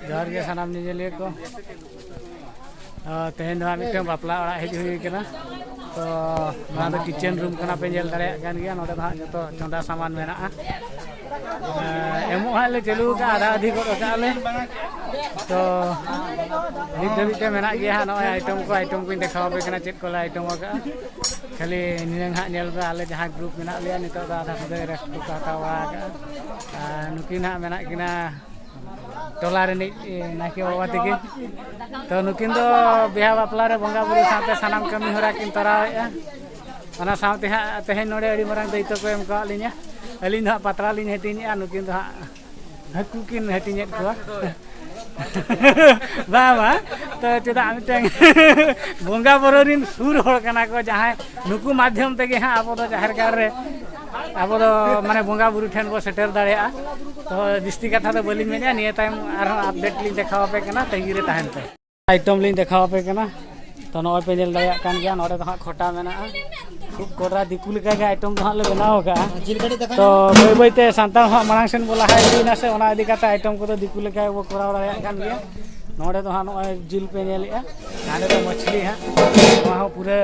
जोहार के सानाम निजेलिया को तेहन मिट्टन बापला ओड़ा हेज हुई कना तो नोड़ा दो किचन रूम कना पे जेल दाड़े कान गया नोड़े दो हां जतो चंदा सामान मेनाआ एमो हाले चलू का आधा आधी को काले तो नित धबिते मेना गया नो आइटम को देखाव पे कना चेक कोला आइटम का खाली निरंग हा नेल का आले जहां ग्रुप मेना लिया नितो आधा सुदे रेस्ट को हतावा का नुकिन हा मेना किना टोला रे नाके बाबा तके तो नुकिन दो बिहा बापला रे बंगा बुरु साथे सानाम कमी होरा किन तरावेआ ओना साथे हा तेहेन नोडे अडी मरांग दैतो को एम का लिnya अलिन हा पतरा लिन हेटिnya नुकिन दो हा हाकु किन हेटिnya को बाबा तो चेदा मिटeng बंगा बुरु रिन सुर होड़ कना को जहां नुकु माध्यम तके हा अब दो जाहिर कार रे अब दो माने बंगा बुरु ठेन बो सेटर दाड़ेआ तो जिस्ती कथा तो बलिन मेनिया निया टाइम आर अपडेट लिन देखाव पे कना तंगी रे ताहन पे आइटम लिन देखाव पे कना तो नोय पे जेल दाया कान गया नोडे तो हा खोटा मेना खूब कोरा दिकु लेका के आइटम तो हा ले बनाव का तो बय बयते सांता हा मांग सेन बोला हाय दिना से ओना इदी कता आइटम को तो दिकु लेका वो कोरा दाया कान गया नोडे तो हा नोय जिल पे नेलिया नाले तो मछली हा वहां पूरे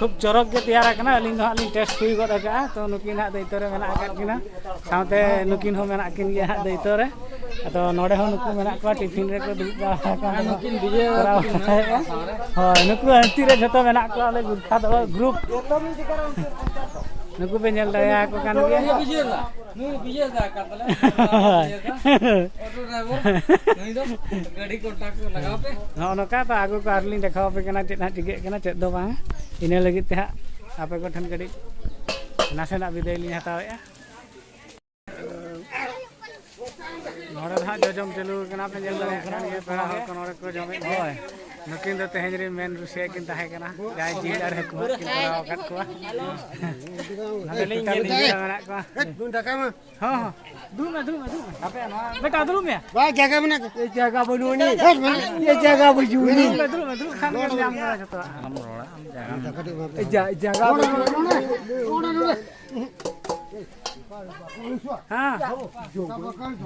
खूब चरक के तैयार करना अलिन दो अलिन टेस्ट हुई गद का तो नुकिन हा दैतो रे मेना का किना साथे नुकिन हो मेना किन गया हा दैतो रे तो नोडे हो नुकु मेना को टिफिन रे को दुबा का नुकिन बिजे हो नुकु अंति रे जतो मेना को ले गुरखा दो ग्रुप नुकु पे नेल दया को कान गया बिजे ला नु बिजे दा का तले ऑटो ड्राइवर नहीं दो गाड़ी कांटेक्ट लगाओ पे हां नका तो आगु को आरलिन देखाव पे कना चेना टिगे कना चेद दो बा इने लगी ते आपे को ठन गड़ी नासेना विदाय लिन हतावेआ नोड़े हा जजम चलू कना पे जेल दाड़े कना ये पेड़ा हो को नोड़े को जमे होय नुकिन दो तेहेज रे मेन रुसिया किन ताहे कना गाय जील आर हकु किन कराव कट को नाले लिन मेना को दुन टाका में हां हां दू में आपे ना बेटा दू में बा जगह में ये जगह बनुनी ये जगह बजुनी दू खान के नाम करा जतो हम रोड़ा हम जगह हां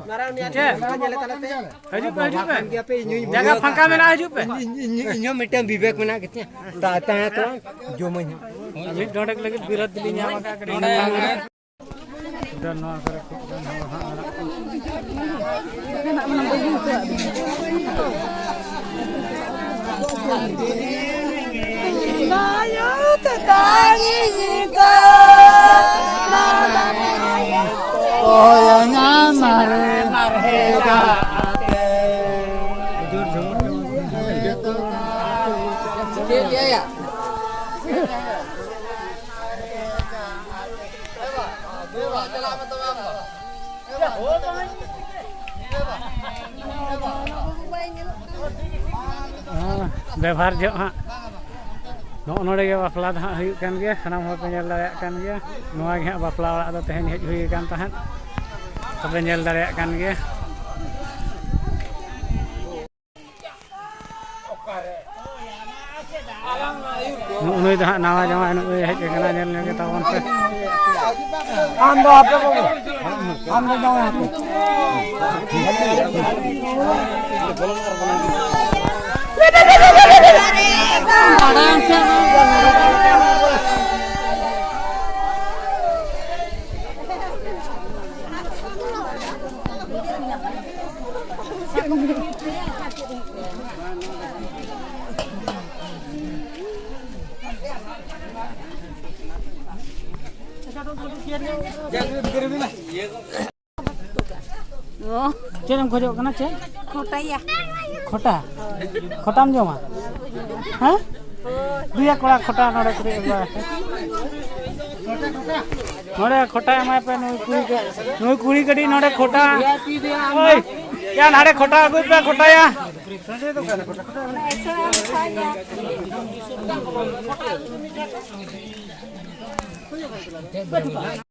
नारायण या जेले तलते हजू पे जगह फंका में ना हजू पे इनो मिटम विवेक में ना किते ताता है तो जो मैं अभी डोडक लगे विरोध दिली न्यामा का डन नो करे ना यो ततानी का ना मारेगा या व्यवहार जो हाँ नोड़े के बापला हाँ हुई कान गया सानाम हर पे नेल दाड़े कान गया नोआ गे बापला ओड़ा दो तेहेन हेज हुई कान तहन तबे नेल दाड़े कान गया नुई दो नावा जमा नुई हेज कना नेल ने के तबन से आम दो आपे को आम दो जाओ आराम से चेम खोजो कना चे खोटा या खोटा खोटाम जमा हां दुया कोड़ा खोटा नोड़े करे नोड़े खोटा एमा पे नुई कुड़ी गडी नोड़े खोटा ओए या नाड़े खोटा अगु पे खोटा या संजय तो कहना खोटा